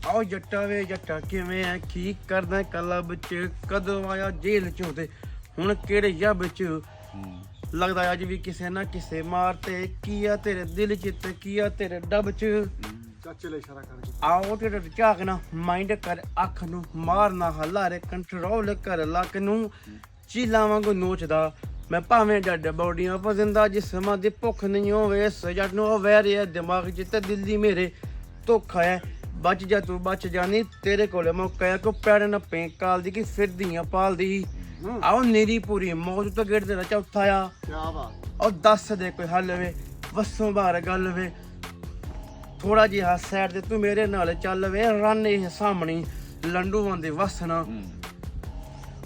ਆਓ ਜੱਟਾ ਵੇ ਜੱਟਾ ਕਿਵੇਂ ਆ ਕੀ ਕਰਦਾ ਕਲੱਬ ਚ ਕਦੋਂ ਆਇਆ ਜੇਲ੍ਹ ਚੋਂ ਤੇ ਹੁਣ ਕਿਹੜੇ ਜੱਬ ਚ ਲੱਗਦਾ ਅੱਜ ਵੀ ਕਿਸੇ ਨਾ ਕਿਸੇ ਮਾਰ ਤੇ ਕੀ ਆ ਤੇਰੇ ਦਿਲ ਚ ਤੇ ਕੀ ਆ ਤੇਰੇ ਡੱਬ ਚ ਚਾਚੇ ਲਈ ਇਸ਼ਾਰਾ ਕਰਕੇ ਆਓ ਤੇਰੇ ਝਾਕਣਾ ਮਾਈਂਡ ਕਰ ਅੱਖ ਨੂੰ ਮਾਰਨਾ ਹਲਾਰੇ ਕੰਟਰੋਲ ਕਰ ਲੱਕ ਨੂੰ ਚੀਲਾ ਵਾਂਗੂ ਨੋਚਦਾ ਮੈਂ ਭਾਵੇਂ ਜੱਡ ਬੋਡੀਆਂ ਪਸੰਦਾ ਜਿਸਮਾਂ ਦੀ ਭੁੱਖ ਨਹੀਂ ਹੋਵੇ ਸਜਟ ਨੂੰ ਵੈਰ ਹੈ ਦਿਮਾਗ ਚ ਤੇ ਦਿੱਲੀ ਮੇਰੇ ਧੋਖਾ ਹੈ ਬਚ ਜਾ ਤੂੰ ਬਚ ਜਾਨੀ ਤੇਰੇ ਕੋਲ ਮੌਕਾ ਕੋ ਪੈੜ ਨਾ ਪੇ ਕਾਲ ਦੀ ਕਿ ਫਿਰਦੀਆਂ ਪਾਲਦੀ ਆਓ ਨੀਰੀ ਪੂਰੀ ਮੌਜ ਤੋਂ ਗੇੜ ਤੇਰਾ ਚੌਥਾ ਆ ਕੀ ਬਾਤ ਉਹ ਦੱਸ ਦੇ ਕੋਈ ਹੱਲ ਵੇ ਵਸੋਂ ਬਾਹਰ ਗੱਲ ਵੇ ਥੋੜਾ ਜਿਹਾ ਸਾਈਡ ਤੇ ਤੂੰ ਮੇਰੇ ਨਾਲ ਚੱਲ ਵੇ ਰਨ ਇਹ ਸਾਹਮਣੀ ਲੰਡੂਆਂ ਦੇ ਵਸਣਾ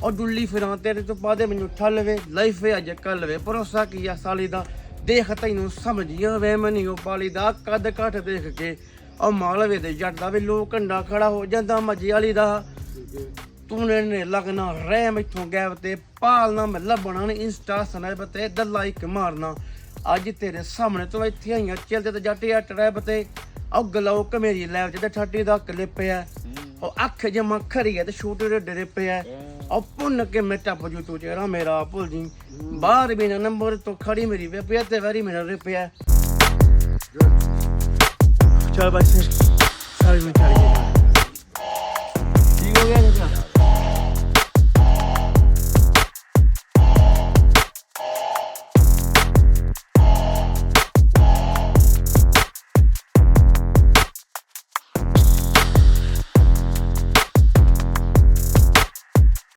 ਉਹ ਡੁੱਲੀ ਫਿਰਾਂ ਤੇਰੇ ਤੋਂ ਬਾਅਦ ਮੈਨੂੰ ਠੱਲ ਵੇ ਲਾਈਫ ਵੇ ਅੱਜ ਕੱਲ ਵੇ ਭਰੋਸਾ ਕੀ ਆ ਸਾਲੀ ਦਾ ਦੇਖ ਤੈਨੂੰ ਸਮਝੀਆਂ ਵੇ ਮਨੀਓ ਪਾਲੀ ਦਾ ਕੱਦ ਘੱਟ ਦੇਖ ਕੇ ਉਹ ਮਾਲਵੇ ਦੇ ਜੱਟ ਦਾ ਵੀ ਲੋਕ ਕੰਡਾ ਖੜਾ ਹੋ ਜਾਂਦਾ ਮੱਜੀ ਵਾਲੀ ਦਾ ਤੂੰ ਨੇ ਲੱਗਣਾ ਰਹਿ ਮੈਥੋਂ ਗੈਬ ਤੇ ਪਾਲਣਾ ਮੈਂ ਲੱਭਣਾ ਨਹੀਂ ਇੰਸਟਾ ਸਨੈਪ ਤੇ ਦ ਲਾਈਕ ਮਾਰਨਾ ਅੱਜ ਤੇਰੇ ਸਾਹਮਣੇ ਤੋਂ ਇੱਥੇ ਆਈਆਂ ਚੱਲਦੇ ਤੇ ਜੱਟ ਆ ਟਰੈਬ ਤੇ ਉਹ ਗਲੋਕ ਮੇਰੀ ਲੈਬ ਚ ਤੇ 30 ਦਾ ਕਲਿੱਪ ਆ ਉਹ ਅੱਖ ਜਮਾ ਖਰੀ ਆ ਤੇ ਛੋਟੇ ਦੇ ਡਰੇ ਪਿਆ ਉਹ ਪੁੰਨ ਕੇ ਮੈਂ ਟੱਪ ਜੂ ਤੂੰ ਚਿਹਰਾ ਮੇਰਾ ਭੁੱਲ ਜੀ ਬਾਹਰ ਵੀ ਨਾ ਨੰਬਰ ਤੋਂ ਖੜੀ ਮੇਰੀ ਵੇ ਪਿਆ ਤੇ ਵਾਰੀ ਮੇਰਾ ਰਿਪਿਆ ਚਲ ਬਸ ਸਾਰੀ ਨੂੰ ਚਾਹੀਏ